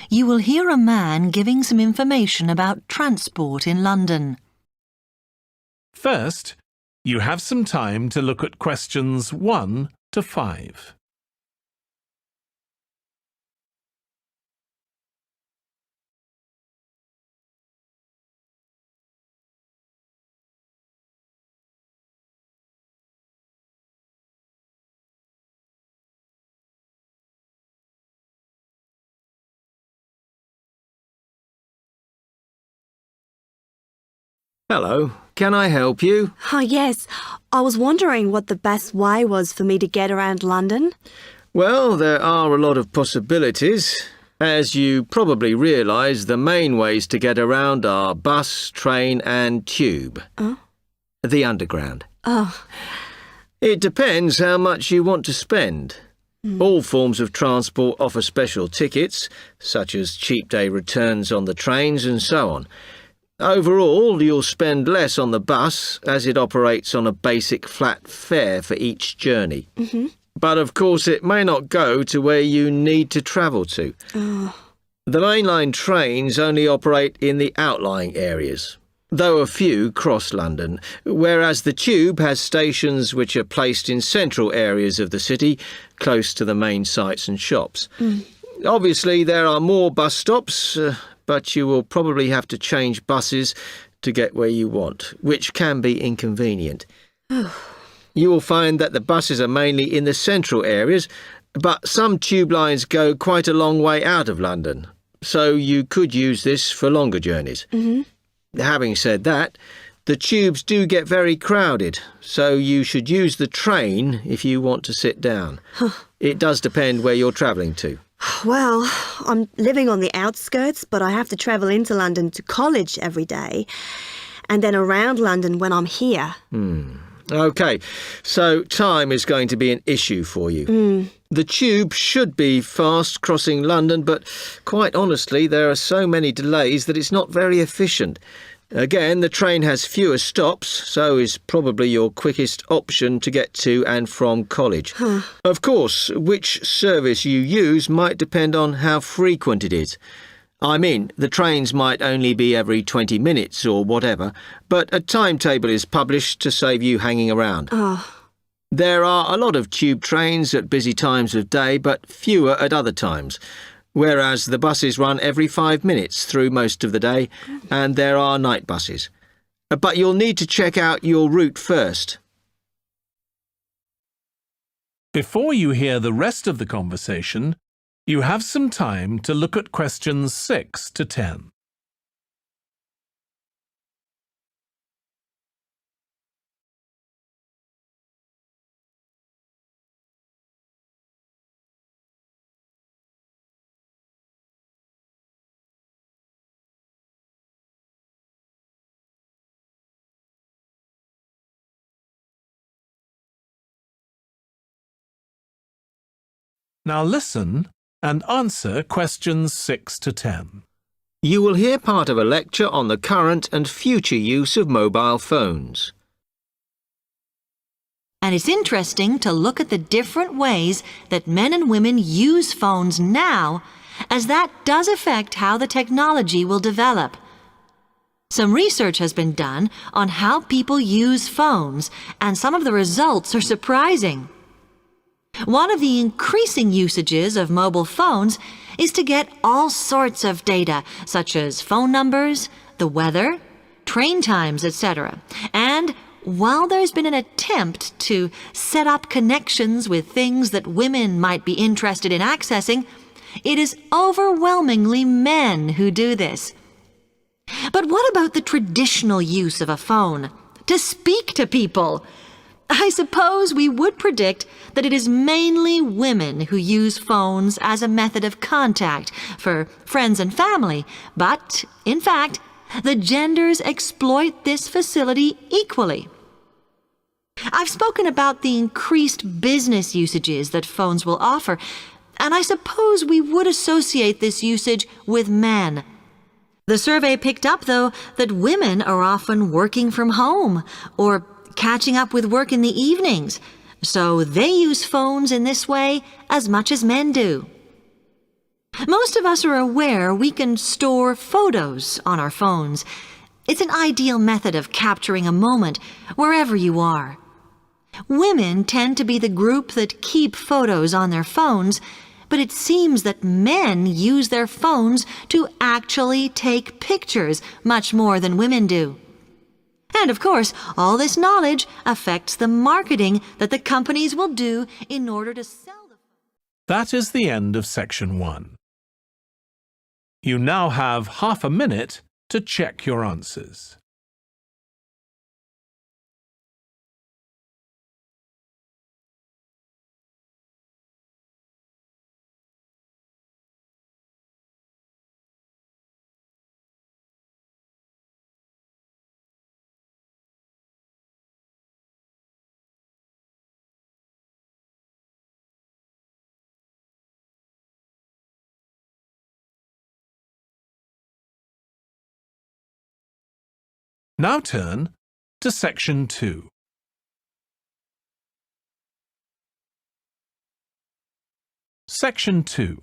you will hear a man giving some information about transport in London. First, you have some time to look at questions 1 to 5. Hello, can I help you? Oh, yes. I was wondering what the best way was for me to get around London. Well, there are a lot of possibilities. As you probably realise, the main ways to get around are bus, train and tube. Oh? The Underground. Oh. It depends how much you want to spend. All forms of transport offer special tickets, such as cheap day returns on the trains and so on. Overall, you'll spend less on the bus as it operates on a basic flat fare for each journey. But of course it may not go to where you need to travel to. The mainline trains only operate in the outlying areas, though a few cross London, whereas the tube has stations which are placed in central areas of the city, close to the main sites and shops. Obviously there are more bus stops, but you will probably have to change buses to get where you want, which can be inconvenient. You will find that the buses are mainly in the central areas, but some tube lines go quite a long way out of London, so you could use this for longer journeys. Having said that, the tubes do get very crowded, so you should use the train if you want to sit down. It does depend where you're travelling to. Well, I'm living on the outskirts, but I have to travel into London to college every day, and then around London when I'm here. OK, so time is going to be an issue for you. The tube should be fast crossing London, but quite honestly, there are so many delays that it's not very efficient. Again, the train has fewer stops, so is probably your quickest option to get to and from college. Of course, which service you use might depend on how frequent it is. I mean, the trains might only be every 20 minutes or whatever, but a timetable is published to save you hanging around. There are a lot of tube trains at busy times of day, but fewer at other times. Whereas the buses run every 5 minutes through most of the day, and there are night buses. But you'll need to check out your route first. Before you hear the rest of the conversation, you have some time to look at questions 6 to 10. Now listen and answer questions 6 to 10. You will hear part of a lecture on the current and future use of mobile phones. And it's interesting to look at the different ways that men and women use phones now, as that does affect how the technology will develop. Some research has been done on how people use phones, and some of the results are surprising. One of the increasing usages of mobile phones is to get all sorts of data, such as phone numbers, the weather, train times, etc. And while there's been an attempt to set up connections with things that women might be interested in accessing, it is overwhelmingly men who do this. But what about the traditional use of a phone? To speak to people? I suppose we would predict that it is mainly women who use phones as a method of contact for friends and family, but, in fact, the genders exploit this facility equally. I've spoken about the increased business usages that phones will offer, and I suppose we would associate this usage with men. The survey picked up, though, that women are often working from home or catching up with work in the evenings, so they use phones in this way as much as men do. Most of us are aware we can store photos on our phones. It's an ideal method of capturing a moment wherever you are. Women tend to be the group that keep photos on their phones, but it seems that men use their phones to actually take pictures much more than women do. And of course, all this knowledge affects the marketing that the companies will do in order to sell the phone. That is the end of section 1. You now have half a minute to check your answers. Now turn to section 2. Section 2.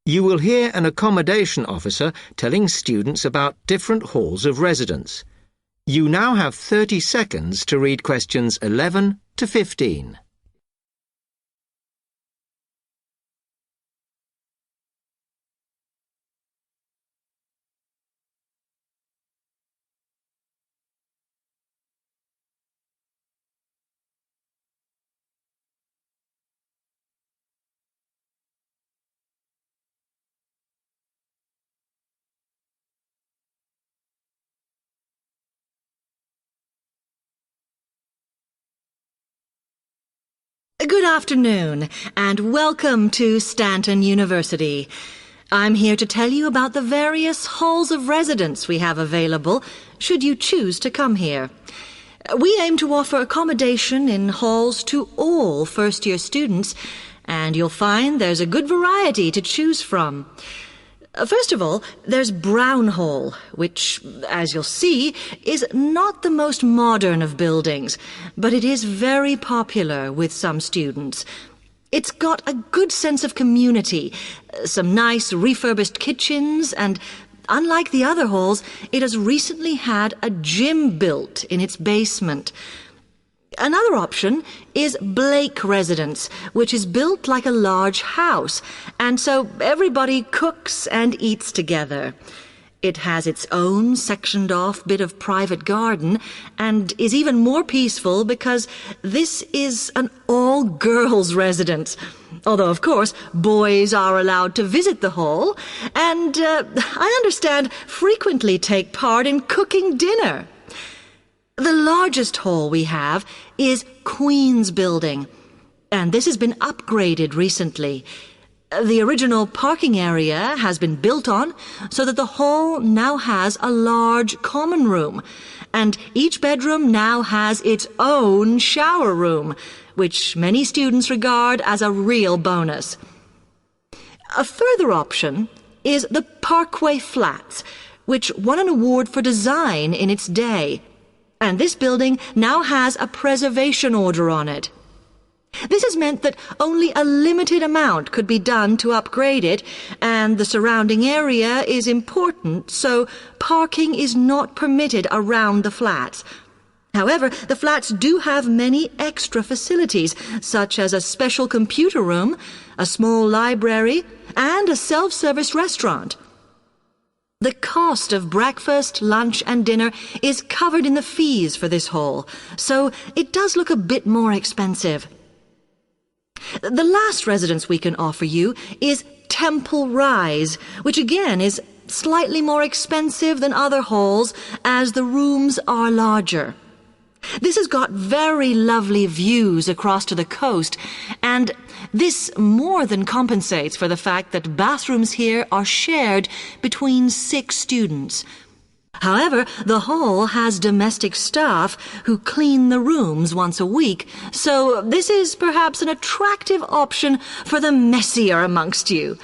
You will hear an accommodation officer telling students about different halls of residence. You now have 30 seconds to read questions 11 to 15. Good afternoon, and welcome to Stanton University. I'm here to tell you about the various halls of residence we have available, should you choose to come here. We aim to offer accommodation in halls to all first-year students, and you'll find there's a good variety to choose from. First of all, there's Brown Hall, which, as you'll see, is not the most modern of buildings, but it is very popular with some students. It's got a good sense of community, some nice refurbished kitchens, and unlike the other halls, it has recently had a gym built in its basement. Another option is Blake Residence, which is built like a large house, and so everybody cooks and eats together. It has its own sectioned-off bit of private garden and is even more peaceful because this is an all-girls residence. Although, of course, boys are allowed to visit the hall and, I understand, frequently take part in cooking dinner. The largest hall we have is Queen's Building, and this has been upgraded recently. The original parking area has been built on so that the hall now has a large common room, and each bedroom now has its own shower room, which many students regard as a real bonus. A further option is the Parkway Flats, which won an award for design in its day. And this building now has a preservation order on it. This has meant that only a limited amount could be done to upgrade it, and the surrounding area is important, so parking is not permitted around the flats. However, the flats do have many extra facilities, such as a special computer room, a small library, and a self-service restaurant. The cost of breakfast, lunch, and dinner is covered in the fees for this hall, so it does look a bit more expensive. The last residence we can offer you is Temple Rise, which again is slightly more expensive than other halls as the rooms are larger. This has got very lovely views across to the coast, and this more than compensates for the fact that bathrooms here are shared between 6 students. However, the hall has domestic staff who clean the rooms once a week, so this is perhaps an attractive option for the messier amongst you.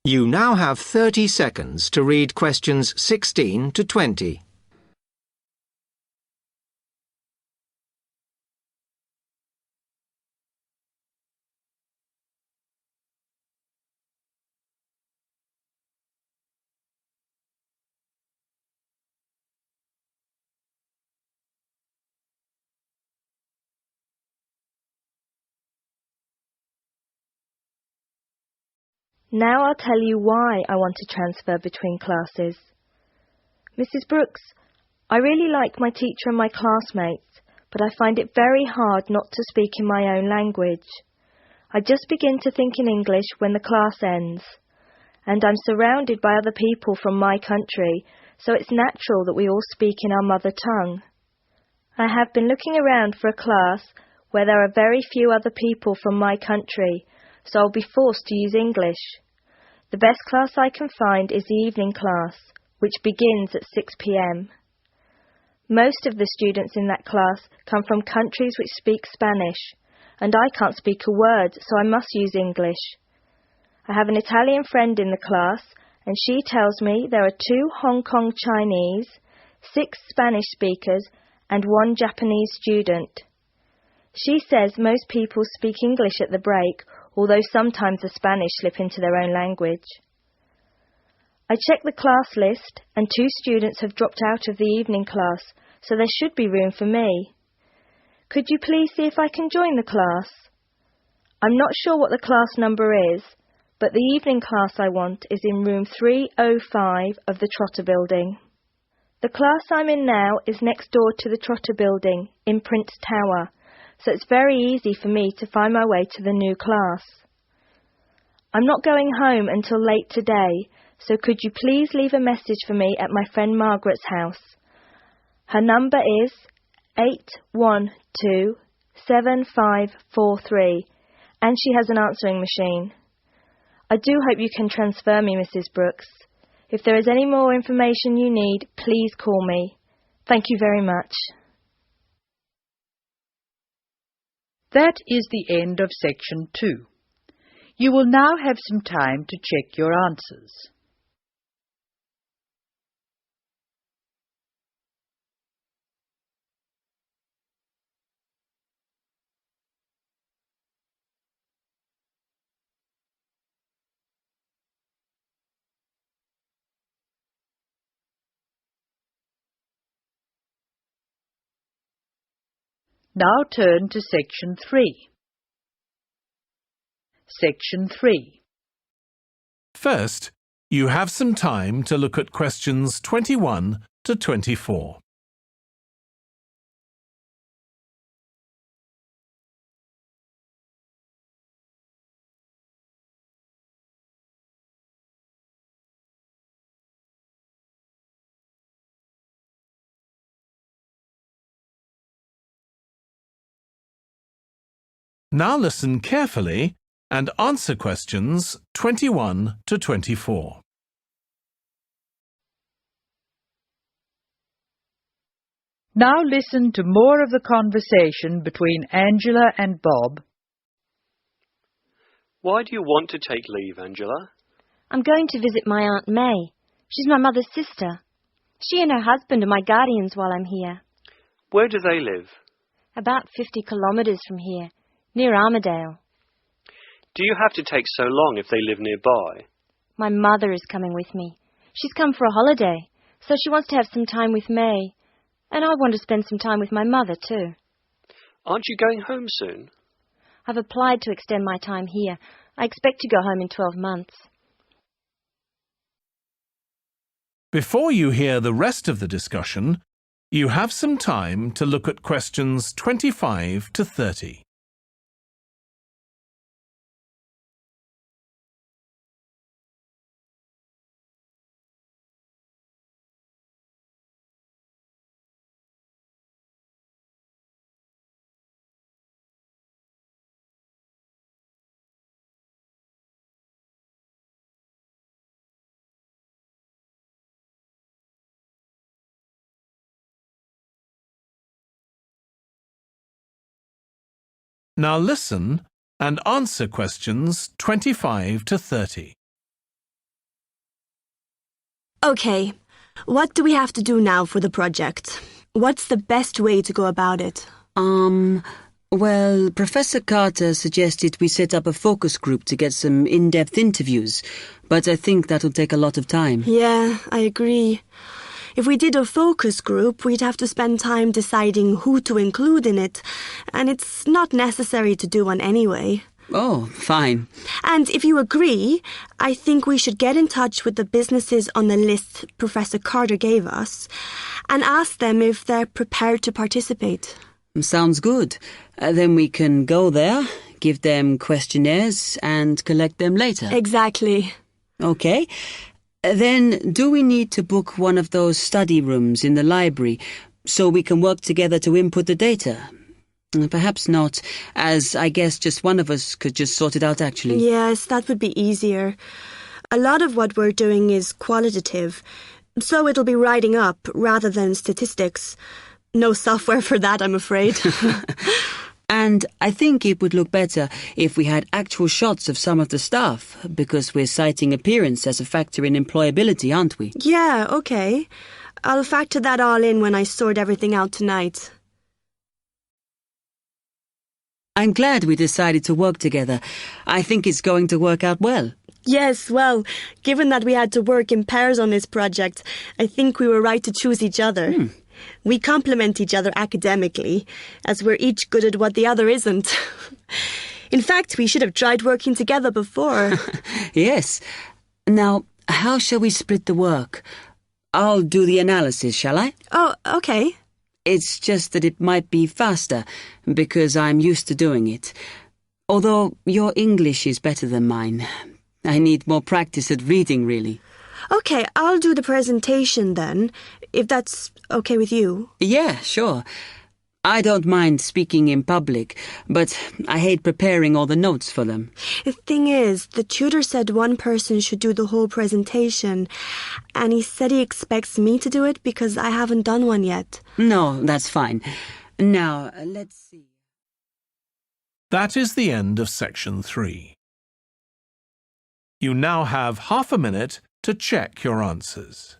You now have 30 seconds to read questions 16 to 20. Now I'll tell you why I want to transfer between classes. Mrs. Brooks, I really like my teacher and my classmates, but I find it very hard not to speak in my own language. I just begin to think in English when the class ends, and I'm surrounded by other people from my country, so it's natural that we all speak in our mother tongue. I have been looking around for a class where there are very few other people from my country, so I'll be forced to use English. The best class I can find is the evening class, which begins at 6 p.m. Most of the students in that class come from countries which speak Spanish, and I can't speak a word, so I must use English. I have an Italian friend in the class, and she tells me there are 2 Hong Kong Chinese, 6 Spanish speakers, and 1 Japanese student. She says most people speak English at the break, although sometimes the Spanish slip into their own language. I checked the class list, and 2 students have dropped out of the evening class, so there should be room for me. Could you please see if I can join the class? I'm not sure what the class number is, but the evening class I want is in room 305 of the Trotter Building. The class I'm in now is next door to the Trotter Building in Prince Tower, so it's very easy for me to find my way to the new class. I'm not going home until late today, so could you please leave a message for me at my friend Margaret's house? Her number is 812-7543, and she has an answering machine. I do hope you can transfer me, Mrs. Brooks. If there is any more information you need, please call me. Thank you very much. That is the end of section 2. You will now have some time to check your answers. Now turn to section 3. Section 3. First, you have some time to look at questions 21 to 24. Now listen carefully and answer questions 21 to 24. Now listen to more of the conversation between Angela and Bob. Why do you want to take leave, Angela? I'm going to visit my Aunt May. She's my mother's sister. She and her husband are my guardians while I'm here. Where do they live? About 50 kilometres from here, near Armadale. Do you have to take so long if they live nearby? My mother is coming with me. She's come for a holiday, so she wants to have some time with May. And I want to spend some time with my mother too. Aren't you going home soon? I've applied to extend my time here. I expect to go home in 12 months. Before you hear the rest of the discussion, you have some time to look at questions 25 to 30. Now listen and answer questions 25 to 30. Okay, what do we have to do now for the project? What's the best way to go about it? Well, Professor Carter suggested we set up a focus group to get some in-depth interviews, but I think that'll take a lot of time. Yeah, I agree. If we did a focus group, we'd have to spend time deciding who to include in it, and it's not necessary to do one anyway. Oh, fine. And if you agree, I think we should get in touch with the businesses on the list Professor Carter gave us and ask them if they're prepared to participate. Sounds good. Then we can go there, give them questionnaires and collect them later. Exactly. Okay. Then do we need to book one of those study rooms in the library so we can work together to input the data? Perhaps not, as I guess just one of us could just sort it out actually. Yes, that would be easier. A lot of what we're doing is qualitative, so it'll be writing up rather than statistics. No software for that, I'm afraid. And I think it would look better if we had actual shots of some of the staff, because we're citing appearance as a factor in employability, aren't we? Yeah, okay. I'll factor that all in when I sort everything out tonight. I'm glad we decided to work together. I think it's going to work out well. Yes, well, given that we had to work in pairs on this project, I think we were right to choose each other. We complement each other academically, as we're each good at what the other isn't. In fact, we should have tried working together before. Yes. Now, how shall we split the work? I'll do the analysis, shall I? Oh, okay. It's just that it might be faster, because I'm used to doing it. Although your English is better than mine. I need more practice at reading, really. Okay, I'll do the presentation then, if that's okay with you. Yeah, sure. I don't mind speaking in public, but I hate preparing all the notes for them. The thing is, the tutor said one person should do the whole presentation, and he said he expects me to do it because I haven't done one yet. No, that's fine. Now, let's see. That is the end of section 3. You now have half a minute to check your answers.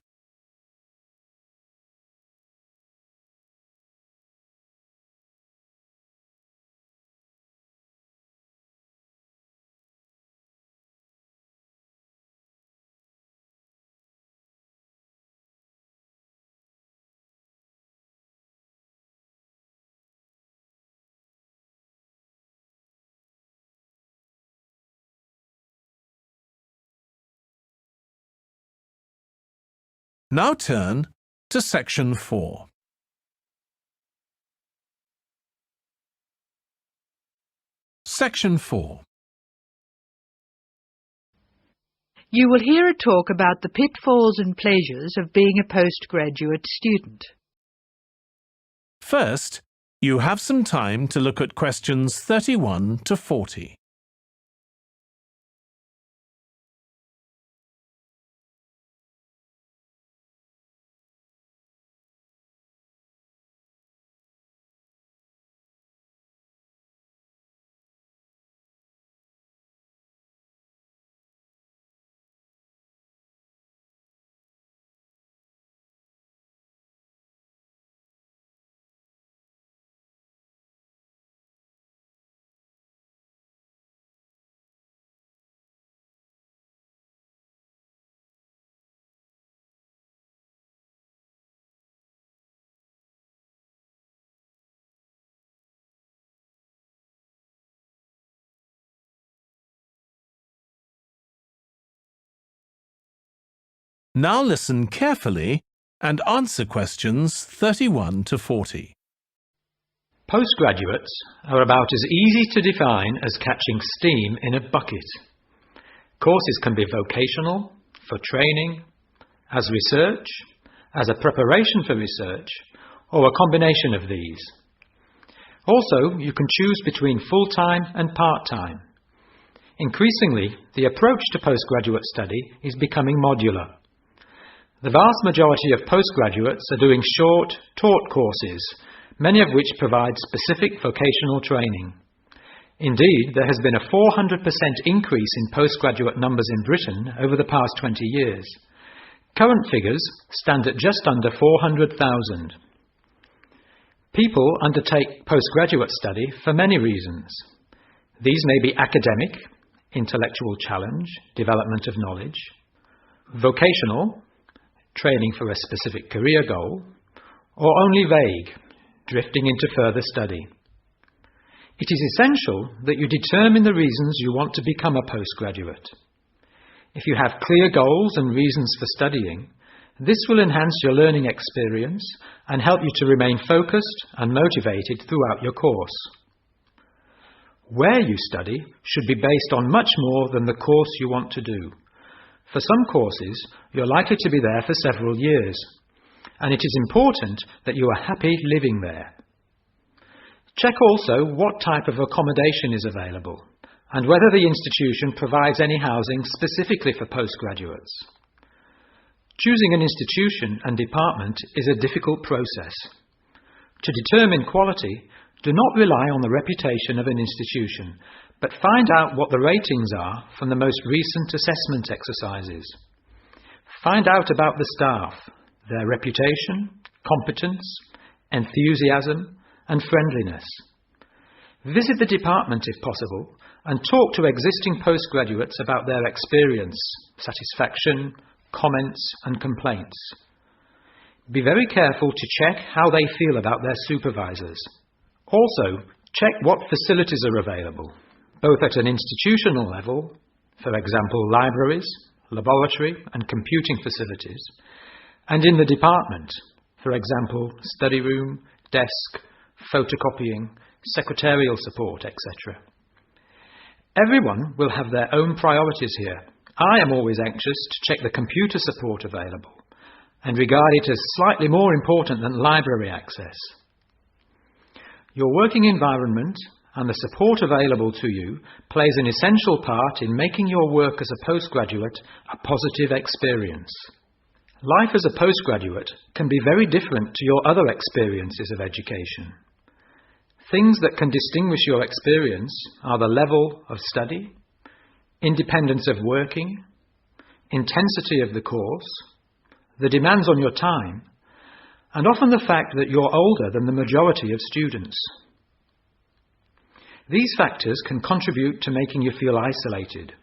Now turn to section 4. Section 4. You will hear a talk about the pitfalls and pleasures of being a postgraduate student. First, you have some time to look at questions 31 to 40. Now listen carefully and answer questions 31 to 40. Postgraduates are about as easy to define as catching steam in a bucket. Courses can be vocational, for training, as research, as a preparation for research, or a combination of these. Also, you can choose between full-time and part-time. Increasingly, the approach to postgraduate study is becoming modular. The vast majority of postgraduates are doing short, taught courses, many of which provide specific vocational training. Indeed, there has been a 400% increase in postgraduate numbers in Britain over the past 20 years. Current figures stand at just under 400,000. People undertake postgraduate study for many reasons. These may be academic, intellectual challenge, development of knowledge, vocational, training for a specific career goal, or only vague, drifting into further study. It is essential that you determine the reasons you want to become a postgraduate. If you have clear goals and reasons for studying, this will enhance your learning experience and help you to remain focused and motivated throughout your course. Where you study should be based on much more than the course you want to do. For some courses, you're likely to be there for several years, and it is important that you are happy living there. Check also what type of accommodation is available, and whether the institution provides any housing specifically for postgraduates. Choosing an institution and department is a difficult process. To determine quality, do not rely on the reputation of an institution, but find out what the ratings are from the most recent assessment exercises. Find out about the staff, their reputation, competence, enthusiasm, and friendliness. Visit the department if possible and talk to existing postgraduates about their experience, satisfaction, comments and complaints. Be very careful to check how they feel about their supervisors. Also, check what facilities are available, both at an institutional level, for example libraries, laboratory and computing facilities, and in the department, for example study room, desk, photocopying, secretarial support, etc. Everyone will have their own priorities here. I am always anxious to check the computer support available and regard it as slightly more important than library access. Your working environment and the support available to you plays an essential part in making your work as a postgraduate a positive experience. Life as a postgraduate can be very different to your other experiences of education. Things that can distinguish your experience are the level of study, independence of working, intensity of the course, the demands on your time, and often the fact that you're older than the majority of students. These factors can contribute to making you feel isolated.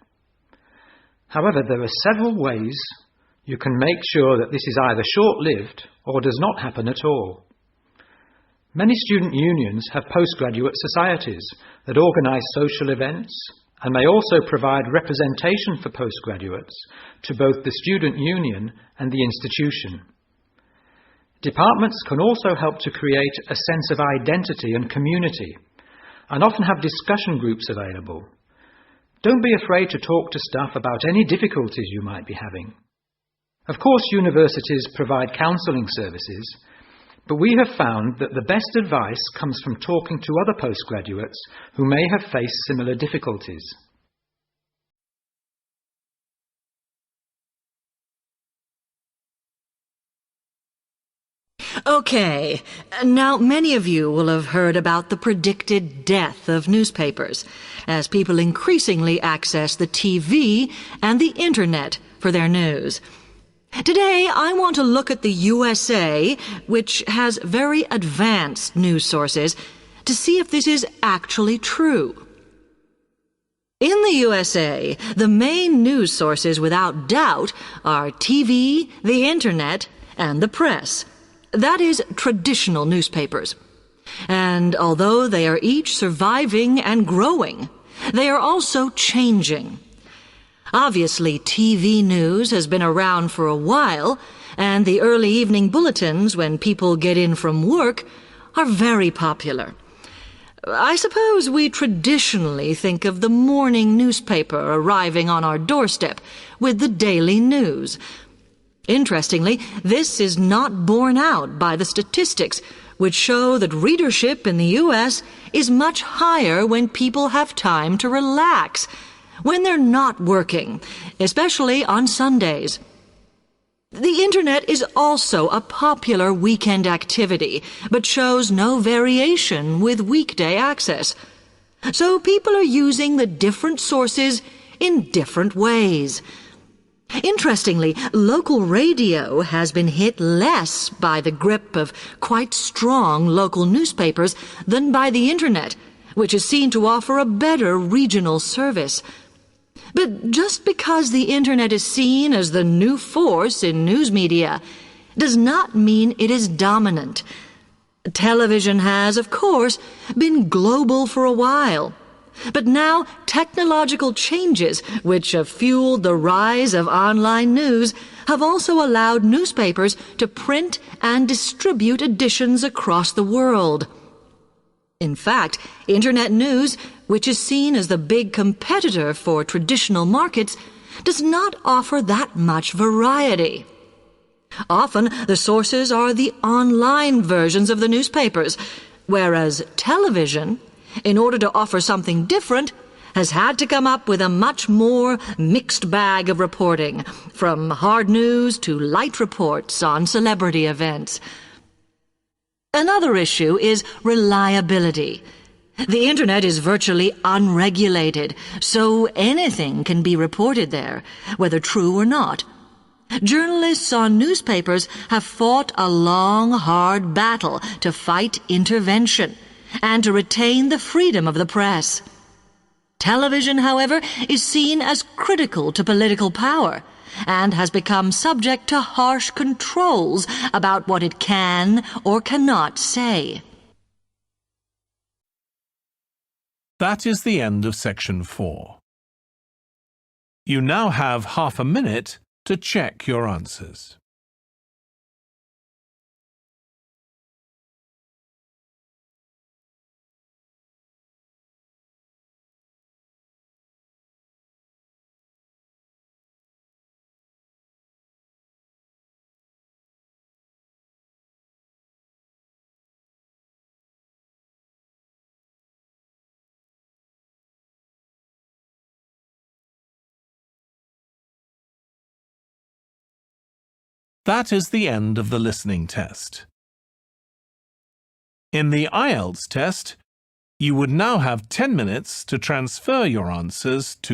However, there are several ways you can make sure that this is either short-lived or does not happen at all. Many student unions have postgraduate societies that organise social events and may also provide representation for postgraduates to both the student union and the institution. Departments can also help to create a sense of identity and community, and often have discussion groups available. Don't be afraid to talk to staff about any difficulties you might be having. Of course, universities provide counselling services, but we have found that the best advice comes from talking to other postgraduates who may have faced similar difficulties. Okay, now many of you will have heard about the predicted death of newspapers, as people increasingly access the TV and the Internet for their news. Today, I want to look at the USA, which has very advanced news sources, to see if this is actually true. In the USA, the main news sources without doubt are TV, the Internet, and the press. That is, traditional newspapers. And although they are each surviving and growing, they are also changing. Obviously, TV news has been around for a while, and the early evening bulletins, when people get in from work, are very popular. I suppose we traditionally think of the morning newspaper arriving on our doorstep with the daily news. Interestingly, this is not borne out by the statistics, which show that readership in the U.S. is much higher when people have time to relax, when they're not working, especially on Sundays. The Internet is also a popular weekend activity, but shows no variation with weekday access. So people are using the different sources in different ways. Interestingly, local radio has been hit less by the grip of quite strong local newspapers than by the Internet, which is seen to offer a better regional service. But just because the Internet is seen as the new force in news media does not mean it is dominant. Television has, of course, been global for a while. But now technological changes, which have fueled the rise of online news, have also allowed newspapers to print and distribute editions across the world. In fact, Internet news, which is seen as the big competitor for traditional markets, does not offer that much variety. Often, the sources are the online versions of the newspapers, whereas television, in order to offer something different, has had to come up with a much more mixed bag of reporting, from hard news to light reports on celebrity events. Another issue is reliability. The Internet is virtually unregulated, so anything can be reported there, whether true or not. Journalists on newspapers have fought a long, hard battle to fight intervention and to retain the freedom of the press. Television, however, is seen as critical to political power and has become subject to harsh controls about what it can or cannot say. That is the end of section 4. You now have half a minute to check your answers. That is the end of the listening test. In the Ielts test, you would now have 10 minutes to transfer your answers to